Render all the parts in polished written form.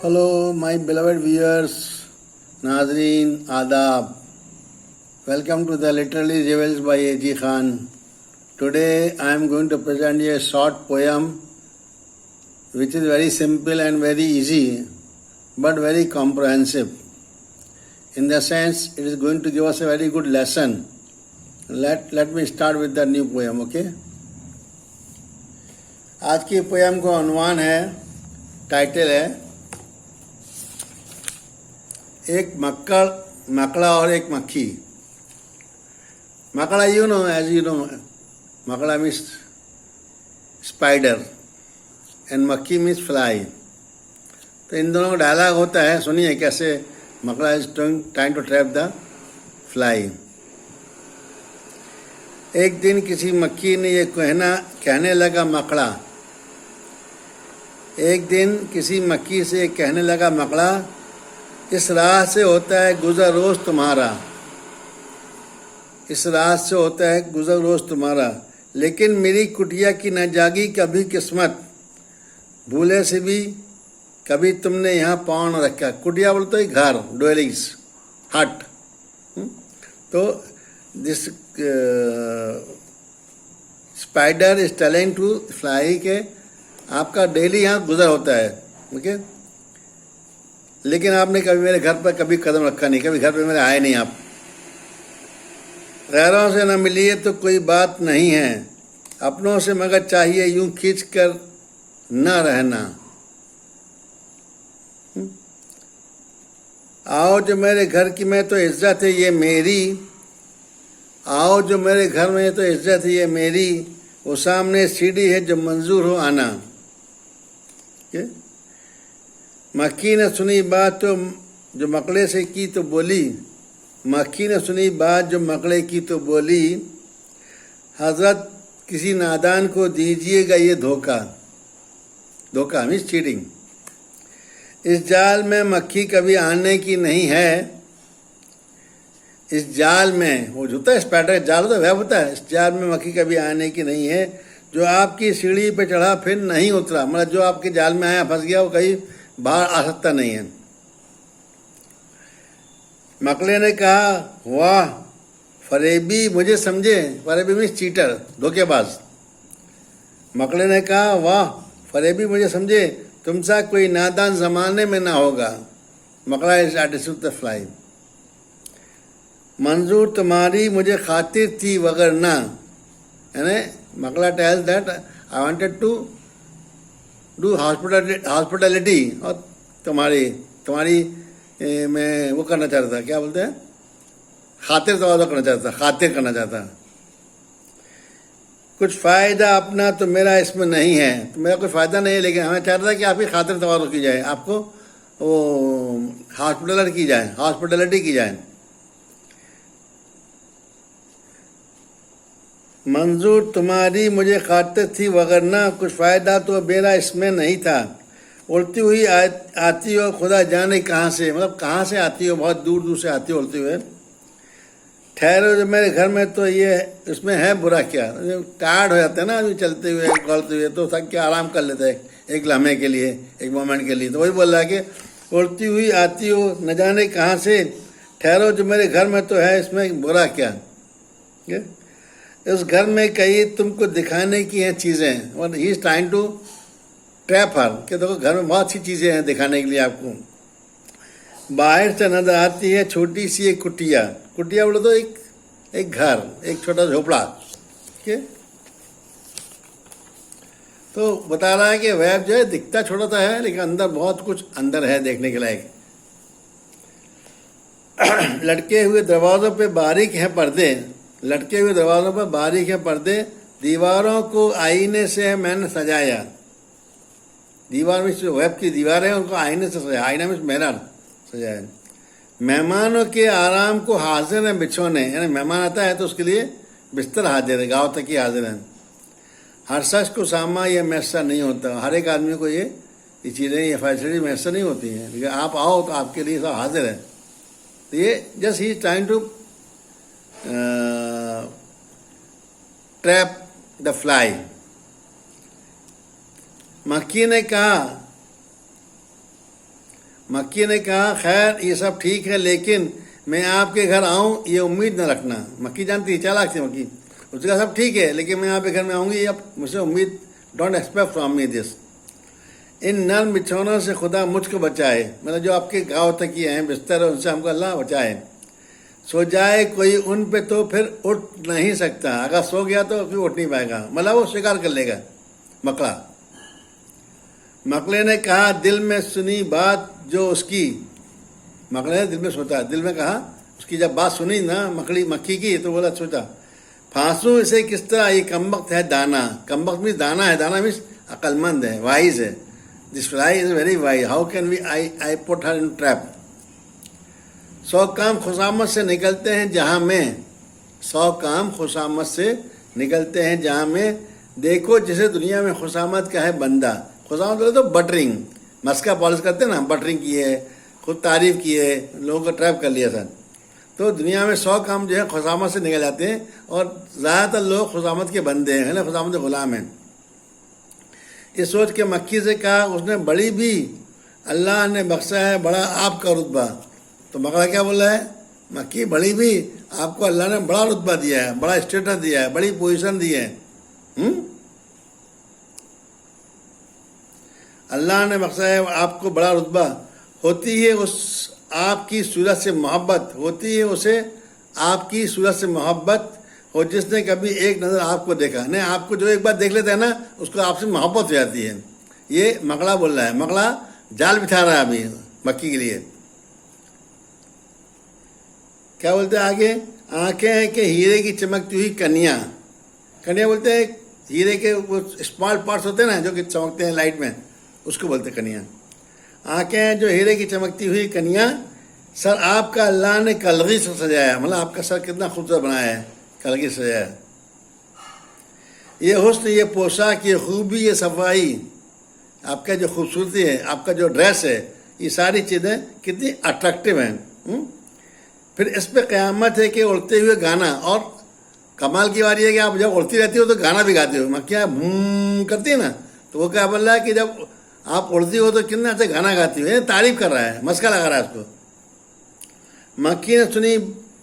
Hello, my beloved viewers, Nazreen, Adab. Welcome to the Literary Jewels by A.G. Khan. Today I am going to present you a short poem which is very simple and very easy but very comprehensive. In the sense, it is going to give us a very good lesson. Let me start with the new poem, okay? आज की poem का अनुमान है, title है एक मकड़ा और एक मक्खी. मकड़ा as you know, मकड़ा means spider and मक्खी means fly. तो इन दोनों का डायलॉग होता है, सुनिए कैसे मकड़ा is trying to trap the fly. एक दिन किसी मक्खी ने ये कहने लगा मकड़ा. एक दिन किसी मक्खी से कहने लगा मकड़ा, इस राह से होता है गुजर रोज तुम्हारा. इस राह से होता है गुजर रोज तुम्हारा, लेकिन मेरी कुटिया की न जागी कभी किस्मत. भूले से भी कभी तुमने यहाँ पाँव न रखा. कुटिया बोलते ही घर, डवेलिंग्स, हट. तो this spider is telling to fly के आपका डेली यहाँ गुजर होता है, ओके, लेकिन आपने कभी मेरे घर पर कभी कदम रखा नहीं, कभी घर पे मेरे आए नहीं आप. गैरों से न मिलिए तो कोई बात नहीं है, अपनों से मगर चाहिए यूं खींच कर न रहना. आओ जो मेरे घर की मैं तो इज्जत है ये मेरी. आओ जो मेरे घर में तो इज्जत है ये मेरी. वो सामने सीढ़ी है जो मंजूर हो आना. मक्खी ने सुनी बात तो जो मकड़े से की तो बोली. मक्खी ने सुनी बात जो मकड़े की तो बोली, हजरत किसी नादान को दीजिएगा ये धोखा. धोखा मीन्स चीटिंग. इस जाल में मक्खी कभी आने की नहीं है. इस जाल में, वो होता है स्पाइडर जाल होता है, वेब होता है. इस जाल में मक्खी कभी आने की नहीं है, जो आपकी सीढ़ी पे चढ़ा फिर नहीं उतरा. मतलब जो आपके जाल में आया फंस गया वो कहीं बाहर आ सकता नहीं है. मकड़े ने कहा, वाह फरेबी मुझे समझे. फरेबी मीन्स चीटर, धोखेबाज. मकड़े ने कहा, वाह फरेबी मुझे समझे, तुमसा कोई नादान जमाने में ना होगा. मकड़ा इज एटीट्यूड द फ्लाई. मंजूर तुम्हारी मुझे खातिर थी वगर ना. यानी मकड़ा tells that I wanted to do hospitality, और तुम्हारी मैं वो करना चाहता था, क्या बोलते हैं, खातिर तवाज़ो करना चाहता, खातिर करना चाहता. कुछ फ़ायदा अपना तो मेरा इसमें नहीं है. तो मेरा कोई फ़ायदा नहीं है, लेकिन हमें चाहता था कि आपकी खातिर तवाज़ो की जाए, आपको वो हॉस्पिटलिटी की जाए. मंजूर तुम्हारी मुझे खातिर थी वगरना, कुछ फ़ायदा तो मेरा इसमें नहीं था. उड़ती हुई आती हो खुदा जाने कहाँ से, मतलब कहाँ से आती हो, बहुत दूर दूर से आती हो उड़ते हुए. ठहरो जो मेरे घर में तो ये इसमें है बुरा क्या. टायर्ड हो जाते हैं ना आदमी चलते हुए गलते हुए, तो थक के आराम कर लेते हैं एक लम्हे के लिए, एक मोमेंट के लिए. तो वही बोल रहा है कि उड़ती हुई आती हो न जाने कहाँ से, ठहरो जो मेरे घर में तो है इसमें बुरा क्या. इस घर में कई तुमको दिखाने की हैं चीज़ें. और he is trying to trap her, कि देखो घर में बहुत सी चीज़ें हैं दिखाने के लिए आपको. बाहर से नजर आती है छोटी सी एक कुटिया. कुटिया बोले तो एक घर, एक छोटा झोपड़ा. तो बता रहा है कि वेब जो है दिखता छोटा सा है, लेकिन अंदर बहुत कुछ अंदर है देखने के लायक. लटके हुए दरवाजों पे बारीक हैं पर्दे. लटके हुए दरवाजों पर बारीक है पर्दे. दीवारों को आईने से मैंने सजाया. दीवार में जो वेब की दीवारें हैं उनको आईने से सजाया. आईना में मिरर सजाया. मेहमानों के आराम को हाजिर है बिछोने. यानी मेहमान आता है तो उसके लिए बिस्तर हाजिर है, गाँव तक ही हाजिर है. हर शख्स को सामा यह मैसर नहीं होता. हर एक आदमी को ये चीज़ें, ये फैसिलिटी मैसर नहीं होती हैं, लेकिन आप आओ तो आपके लिए सब हाजिर है. तो ये जस्ट ही trying to trap the fly. मक्खी ने कहा, मक्खी ने कहा, खैर ये सब ठीक है, लेकिन मैं आपके घर आऊं ये उम्मीद न रखना। मक्खी जानती है, चालाक थी मक्खी। उसने कहा सब ठीक है, लेकिन मैं आपके घर में आऊंगी, अब मुझसे उम्मीद, don't expect from me this. इन नर्म बिछौनों से खुदा मुझको बचाए, मतलब जो आपके गाँव तक किए हैं बिस्तर, उनसे हमको अल्लाह बचाए। सो जाए कोई उन पे तो फिर उठ नहीं सकता, अगर सो गया तो फिर उठ नहीं पाएगा, मतलब वो स्वीकार कर लेगा मकड़ा। मकड़े ने कहा, दिल में सुनी बात जो उसकी, मकड़े ने दिल में सोचा, दिल में कहा, उसकी जब बात सुनी ना मक्खी की, तो बोला, सोचा, फांसू इसे किस तरह, ये कमबख्त है दाना। कमबख्त मीन्स दाना है, दाना मीन्स अक्लमंद है, वाइज है। This fly is very wise, how can we I put her in trap. 100 काम खुशामत से निकलते हैं जहां में, 100 काम खुशामत से निकलते हैं जहां में, देखो जिसे दुनिया में खुशामत का है बंदा। खुशामत बोले तो बटरिंग, मस्का पॉलिश करते हैं ना, बटरिंग की है, खुद तारीफ की है, लोगों को ट्रैप कर लिया सर। तो दुनिया में 100 काम जो है खुशामत से निकल जाते हैं, और ज़्यादातर लोग खुशामत के बंदे हैं ना, खुशामत के गुलाम हैं। ये सोच के मक्खी से कहा, उसने बड़ी भी अल्लाह ने बख्शा है बड़ा आपका रुतबा। तो मकड़ा क्या बोला है, मक्खी बड़ी भी आपको अल्लाह ने बड़ा रुतबा दिया है, बड़ा स्टेटस दिया है, बड़ी पोजीशन दी है। अल्लाह ने बख्शा है आपको बड़ा रुतबा। होती है उस आपकी सूरत से मोहब्बत, होती है उसे आपकी सूरत से मोहब्बत, हो जिसने कभी एक नज़र आपको देखा। नहीं, आपको जो एक बार देख लेता है ना, उसको आपसे मोहब्बत हो जाती है। ये मकड़ा बोल रहा है, मकड़ा जाल बिछा रहा है अभी मक्खी के लिए। क्या बोलते हैं आगे, आंखें हैं कि हीरे की चमकती हुई कन्या। कन्या बोलते हैं हीरे के वो स्मॉल पार्ट्स होते हैं ना, जो कि चमकते हैं लाइट में, उसको बोलते हैं कन्या। आंखें हैं जो हीरे की चमकती हुई कन्या, सर आपका अल्लाह ने कलगी से सजाया, मतलब आपका सर कितना खूबसूरत बनाया है, कलगी से सजाया। ये हुस्न, ये पोशाक, ये खूबी, ये सफाई, आपका जो खूबसूरती है, आपका जो ड्रेस है, ये सारी चीज़ें कितनी अट्रैक्टिव हैं। फिर इस पर क़यामत है कि उड़ते हुए गाना, और कमाल की बात यह है कि आप जब उड़ती रहती हो तो गाना भी गाते हो। मक्खियाँ करती है ना, तो वो क्या बोल रहा है कि जब आप उड़ती हो तो कितना अच्छा गाना गाती हो, तारीफ कर रहा है, मस्का लगा रहा है उसको। मक्खी ने सुनी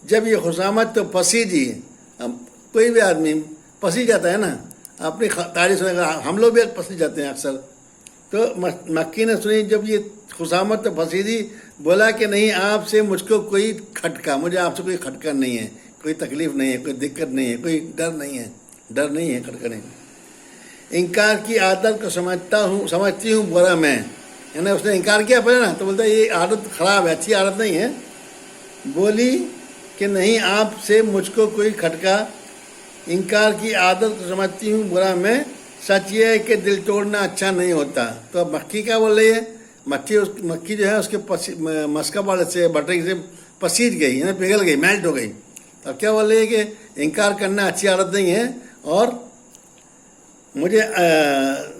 जब ये खुशामत तो पसीजी। अब कोई भी आदमी पसी जाता है ना अपनी तारीफ सुनने का, हम लोग भी पसी जाते हैं अक्सर। तो मक्खी ने सुनी जब ये खुशामत तो पसीजी, बोला कि नहीं आपसे मुझको कोई खटका, मुझे आपसे कोई खटका नहीं है, कोई तकलीफ नहीं है, कोई दिक्कत नहीं है, कोई डर नहीं है, डर नहीं है, खटका नहीं। इनकार की आदत को समझती हूँ बुरा मैं, यानी उसने इनकार किया पहले ना, तो बोलता है ये आदत खराब है, अच्छी आदत नहीं है। बोली कि नहीं आपसे मुझको कोई खटका, इनकार की आदत को समझती हूँ बुरा मैं, सच ये है कि दिल तोड़ना अच्छा नहीं होता। तो अब मक्खी क्या बोल रही है, मक्खी जो है उसके मस्का बाल से बटरिंग से पसीज गई, यानी पिघल गई, मेल्ट हो गई। तो अब क्या बोल रही है कि इनकार करना अच्छी आदत नहीं है, और मुझे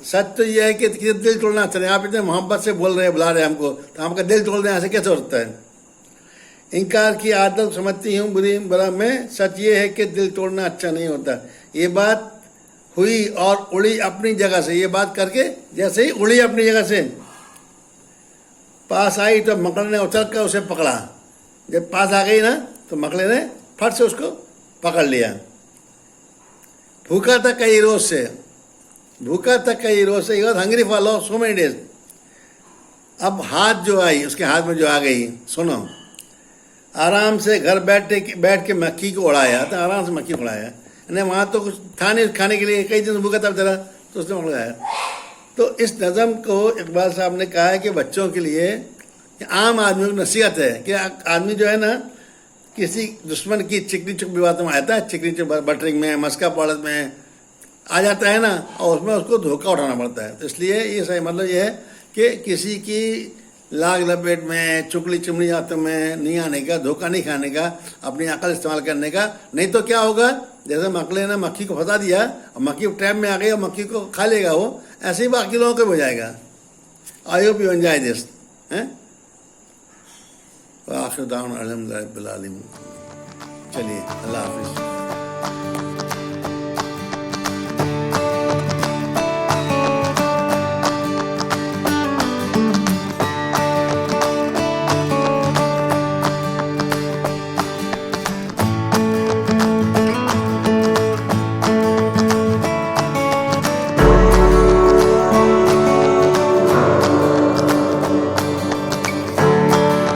सच तो यह है कि दिल तोड़ना अच्छा नहीं। आप इतने मोहब्बत से बोल रहे हैं, बुला रहे हैं हमको, तो आपका दिल तोड़ देना ऐसे कैसे हो सकता है। इनकार की आदत समझती हूँ बुरा मैं, सच ये है कि दिल तोड़ना अच्छा नहीं होता। ये बात हुई और उड़ी अपनी जगह से, ये बात करके जैसे ही उड़ी अपनी जगह से पास आई तो मकड़े ने उछल कर उसे पकड़ा। जब पास आ गई ना तो मकड़े ने फट से उसको पकड़ लिया। भूखा था कई रोज से, भूखा था कई रोज से, hungry for long so many days. अब हाथ जो आई, उसके हाथ में जो आ गई, सुनो, आराम से घर बैठ के मक्खी को उड़ाया, तो आराम से मक्खी उड़ाया, नहीं वहाँ तो कुछ था नहीं खाने के लिए, कई दिन भूखा था बेचारा, तो उसने उड़ाया। तो इस नज़म को इकबाल साहब ने कहा है कि बच्चों के लिए, आम आदमी को नसीहत है कि आदमी जो है ना किसी दुश्मन की चिकनी चुप बातों में आता है, चिकनी चुप बटरिंग में, मस्का पॉलिश में आ जाता है ना, और उसमें उसको धोखा उठाना पड़ता है। तो इसलिए ये सही मतलब ये है कि किसी की लाग लपेट में, चुगली चुमड़ी बातों में नहीं आने का, धोखा नहीं खाने का, अपनी अकल इस्तेमाल करने का। नहीं तो क्या होगा, जैसे मकड़े ने मक्खी को फंसा दिया और मक्खी ट्रैप में आ गई और मक्खी को खा लेगा वो, ऐसे ही बाकी लोगों को भी हो जाएगा। I hope you enjoy this. आखिर दाउन अल्हम्दुलिल्लाह रब्बिल आलमीन। चलिए, अल्लाह हाफिज़।